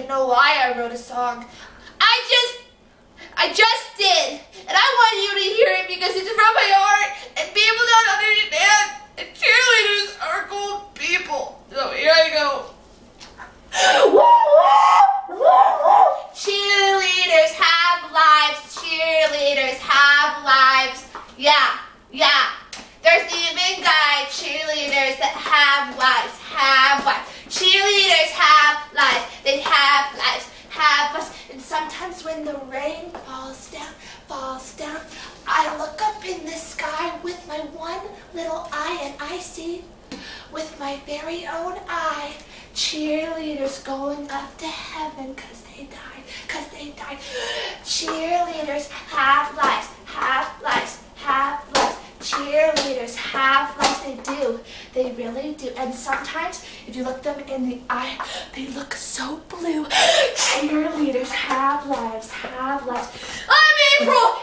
even know why I wrote a song. I just did. And I want you to hear it because it's from my heart and people don't understand. And cheerleaders are cool people. So here I go. Cheerleaders have lives. Cheerleaders have lives. Yeah. There's even guy cheerleaders that have lives. Cheerleaders have lives. They have lives. And sometimes when the rain falls down, I look up in the sky with my one little eye and I see with my very own eye cheerleaders going up to heaven because they died. Cheerleaders have lives. Cheerleaders have lives. They really do. And sometimes if you look them in the eye, they look so blue. Cheerleaders have lives. I'm April.